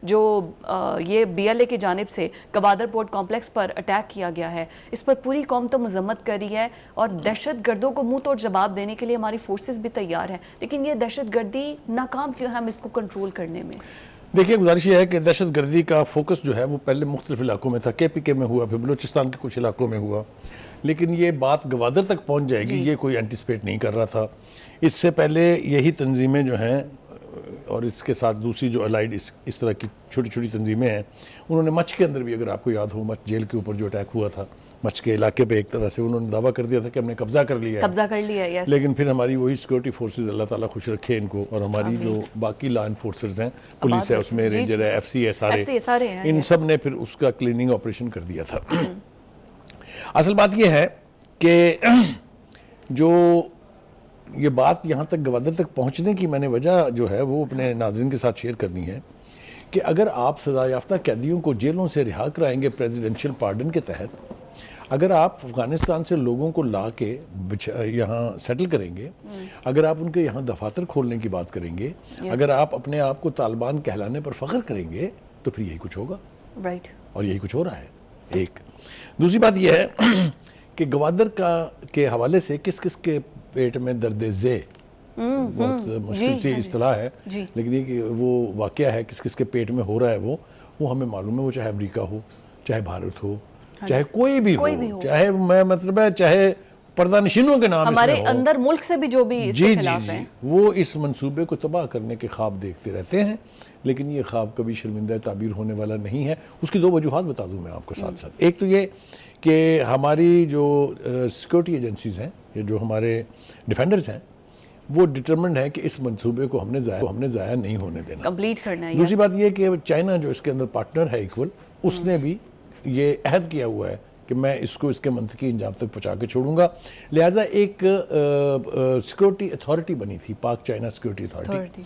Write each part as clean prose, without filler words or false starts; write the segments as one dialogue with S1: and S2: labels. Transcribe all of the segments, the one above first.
S1: جو یہ BLA کی جانب سے گوادر پورٹ کمپلیکس پر اٹیک کیا گیا ہے، اس پر پوری قوم تو مذمت کر رہی ہے اور دہشت گردوں کو منہ توڑ جواب دینے کے لیے ہماری فورسز بھی تیار ہیں، لیکن یہ دہشت گردی ناکام کیوں ہے ہم اس کو کنٹرول کرنے میں؟
S2: دیکھیے گزارش یہ ہے کہ دہشت گردی کا فوکس جو ہے وہ پہلے مختلف علاقوں میں تھا، KPK میں ہوا، پھر بلوچستان کے کچھ علاقوں میں ہوا، لیکن یہ بات گوادر تک پہنچ جائے گی یہ کوئی اینٹیسپیٹ نہیں کر رہا تھا۔ اس سے پہلے یہی تنظیمیں جو ہیں اور اس کے ساتھ دوسری جو الائیڈ اس طرح کی چھوٹی چھوٹی تنظیمیں ہیں، انہوں نے مچھ کے اندر بھی، اگر آپ کو یاد ہو، مچھ جیل کے اوپر جو اٹیک ہوا تھا، مچھ کے علاقے پہ ایک طرح سے انہوں نے دعویٰ کر دیا تھا کہ ہم نے قبضہ کر لیا ہے،
S1: یس،
S2: لیکن پھر ہماری وہی سیکورٹی فورسز، اللہ تعالیٰ خوش رکھے ان کو، اور ہماری جو باقی لا انفورسرز ہیں، پولیس ہے اس میں، رینجر ہے، FC ہے، سارے ان سب نے پھر اس کا کلیننگ آپریشن کر دیا تھا۔ اصل بات یہ ہے کہ جو یہ بات یہاں تک گوادر تک پہنچنے کی میں نے وجہ جو ہے وہ اپنے ناظرین کے ساتھ شیئر کرنی ہے کہ اگر آپ سزا یافتہ قیدیوں کو جیلوں سے رہا کرائیں گے پریزیڈنشل پارڈن کے تحت، اگر آپ افغانستان سے لوگوں کو لا کے یہاں سیٹل کریں گے، اگر آپ ان کے یہاں دفاتر کھولنے کی بات کریں گے، اگر آپ اپنے آپ کو طالبان کہلانے پر فخر کریں گے، تو پھر یہی کچھ ہوگا، اور یہی کچھ ہو رہا ہے۔ ایک دوسری بات یہ ہے کہ گوادر کے حوالے سے کس کس کے پیٹ میں درد ذے، بہت مشکل سی اصطلاح ہے، لیکن یہ کہ وہ واقعہ ہے کس کس کے پیٹ میں ہو رہا ہے، وہ ہمیں معلوم ہے، وہ چاہے امریکہ ہو، چاہے بھارت ہو، چاہے کوئی بھی ہو، چاہے میں مطلب ہے چاہے پردہ نشینوں کے نام
S1: ہمارے اندر ملک سے بھی جو بھی اس کے خلاف ہیں،
S2: وہ اس منصوبے کو تباہ کرنے کے خواب دیکھتے رہتے ہیں، لیکن یہ خواب کبھی شرمندہ تعبیر ہونے والا نہیں ہے۔ اس کی دو وجوہات بتا دوں میں آپ کو ساتھ ساتھ۔ ایک تو یہ کہ ہماری جو سیکورٹی ایجنسیز ہیں، یہ جو ہمارے ڈیفینڈرز ہیں، وہ ڈٹرمنڈ ہے کہ اس منصوبے کو ہم نے ضائع نہیں ہونے دینا،
S1: کمپلیٹ کرنا ہے۔
S2: دوسری بات یہ کہ چائنا جو اس کے اندر پارٹنر ہے ایکول، اس نے بھی یہ عہد کیا ہوا ہے کہ میں اس کو اس کے منطقی انجام تک پہنچا کے چھوڑوں گا، لہٰذا ایک سیکورٹی اتھارٹی بنی تھی، پاک چائنا سیکورٹی اتھارٹی،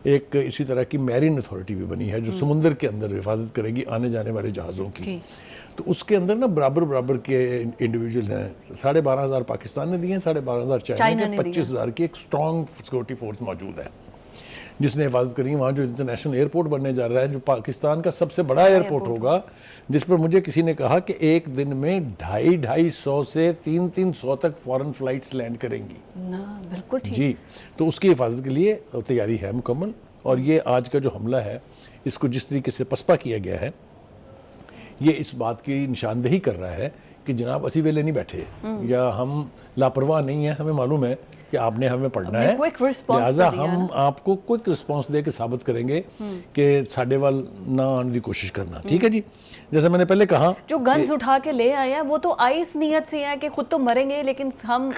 S2: ایک اسی طرح کی میرین اتھارٹی بھی بنی ہے جو سمندر کے اندر حفاظت کرے گی آنے جانے والے جہازوں کی، تو اس کے اندر نا برابر کے انڈیویجول ہیں، 12,500 پاکستان نے دیے ہیں، 12,500 چائنا کے، 25,000 کی ایک سٹرونگ سیکورٹی فورس موجود ہے جس نے حفاظت کری۔ وہاں جو انٹرنیشنل ایئرپورٹ بننے جا رہا ہے، جو پاکستان کا سب سے بڑا ایئرپورٹ ہوگا، جس پر مجھے کسی نے کہا کہ ایک دن میں 250 سے 300 تک فورن فلائٹس لینڈ کریں گی۔
S1: بالکل ٹھیک
S2: جی، تو اس کی حفاظت کے لیے تیاری ہے مکمل، اور یہ آج کا جو حملہ ہے اس کو جس طریقے سے پسپا کیا گیا ہے، یہ اس بات کی نشاندہی کر رہا ہے کہ جناب اسی ویلے نہیں بیٹھے یا ہم لاپرواہ نہیں ہیں، ہمیں معلوم ہے کہ آپ نے ہمیں پڑھنا ہے، لہٰذا ہم آپ کو کوئک رسپانس دے کے ثابت کریں گے کہ ساڈے وال نہ آنے دی کوشش کرنا، ٹھیک ہے جی۔ جیسے میں نے پہلے کہا،
S1: جو گنز اٹھا کے لے آئے ہیں وہ تو آئس نیت سے ہے کہ خود تو مریں گے، لیکن ہم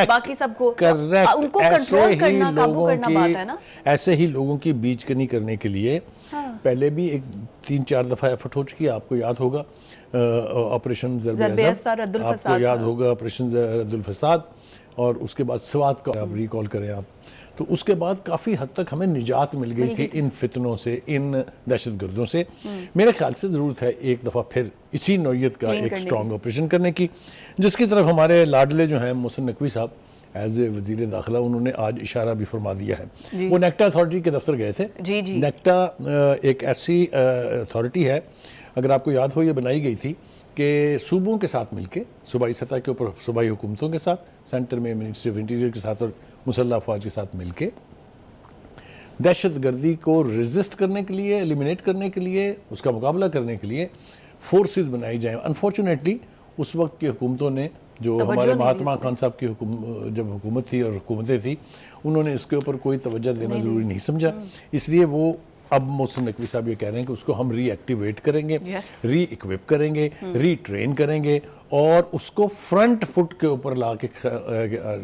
S1: باقی سب کو ان کو کنٹرول کرنا، قابو کرنا بات ہے نا۔
S2: ایسے ہی لوگوں کی بیچ کنی کرنے کے لیے پہلے بھی 3-4 دفعہ ایفرٹ ہو چکی ہے، آپ کو یاد ہوگا آپریشن ضرب اثر، آپ کو یاد ہوگا آپریشن رد الفساد، اور اس کے بعد سوات کا آپ ریکال کریں آپ، تو اس کے بعد کافی حد تک ہمیں نجات مل گئی تھی ان فتنوں سے، ان دہشت گردوں سے۔ میرے خیال سے ضرورت ہے ایک دفعہ پھر اسی نوعیت کا ایک سٹرونگ آپریشن کرنے کی، جس کی طرف ہمارے لاڈلے جو ہیں محسن نقوی صاحب ایز اے وزیر داخلہ، انہوں نے آج اشارہ بھی فرما دیا ہے۔ وہ نیکٹا اتھارٹی کے دفتر گئے تھے۔ نیکٹا ایک ایسی اتھارٹی ہے، اگر آپ کو یاد ہو، یہ بنائی گئی تھی کہ صوبوں کے ساتھ مل کے، صوبائی سطح کے اوپر صوبائی حکومتوں کے ساتھ، سینٹر میں منسٹری آف انٹیریئر کے ساتھ اور مسلح افواج کے ساتھ مل کے دہشت گردی کو ریزسٹ کرنے کے لیے، ایلیمینیٹ کرنے کے لیے، اس کا مقابلہ کرنے کے لیے فورسز بنائی جائیں۔ انفارچونیٹلی اس وقت کی حکومتوں نے، جو ہمارے مہاتما خان صاحب کی جب حکومت تھی اور حکومتیں تھیں، انہوں نے اس کے اوپر کوئی توجہ دینا ضروری نہیں سمجھا، اس لیے وہ اب محسن نقوی صاحب یہ کہہ رہے ہیں کہ اس کو ہم ری ایکٹیویٹ کریں گے، ری ایکوپ کریں گے، ری ٹرین کریں گے، اور اس کو فرنٹ فٹ کے اوپر لا کے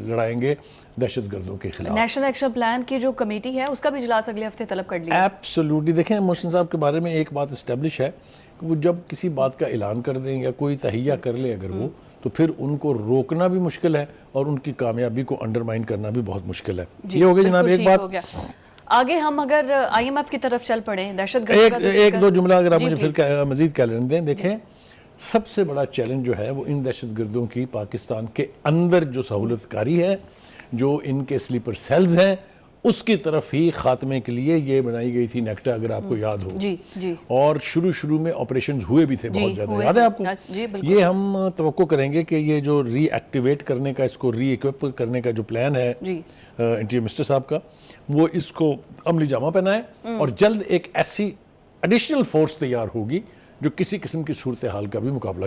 S2: لڑائیں گے دہشت گردوں کے خلاف۔
S1: نیشنل ایکشن پلان کی جو کمیٹی ہے اس کا بھی اجلاس اگلے ہفتے طلب کر لیا۔
S2: ایبسولوٹلی، دیکھیں محسن صاحب کے بارے میں ایک بات اسٹیبلش ہے کہ وہ جب کسی بات کا اعلان کر دیں یا کوئی تہیہ کر لیں اگر وہ، تو پھر ان کو روکنا بھی مشکل ہے اور ان کی کامیابی کو انڈرمائن کرنا بھی بہت مشکل ہے۔ یہ ہو گیا جناب ایک بات۔
S1: آگے ہم اگر IMF کی طرف چل پڑیں، دہشت گرد
S2: ایک دو جملہ اگر آپ مجھے پھر مزید کہہ لیں دیں۔ دیکھیں، سب سے بڑا چیلنج جو ہے وہ ان دہشت گردوں کی پاکستان کے اندر جو سہولت کاری ہے، جو ان کے سلیپر سیلز ہیں، اس کی طرف ہی خاتمے کے لیے یہ بنائی گئی تھی نیکٹا، اگر آپ کو یاد ہو.
S1: جی جی.
S2: اور شروع میں آپریشنز ہوئے بھی تھے بہت زیادہ، یاد ہے آپ کو؟
S1: جی بالکل.
S2: یہ ہم توقع کریں گے کہ یہ جو ری ایکٹیویٹ کرنے کا، اس کو ری ایکوپ کرنے کا جو پلان ہے انٹیریئر منسٹر صاحب کا، وہ اس کو عملی جامہ پہنائے اور جلد ایک ایسی ایڈیشنل فورس تیار ہوگی جو کسی قسم کی صورتحال کا بھی مقابلہ کرے.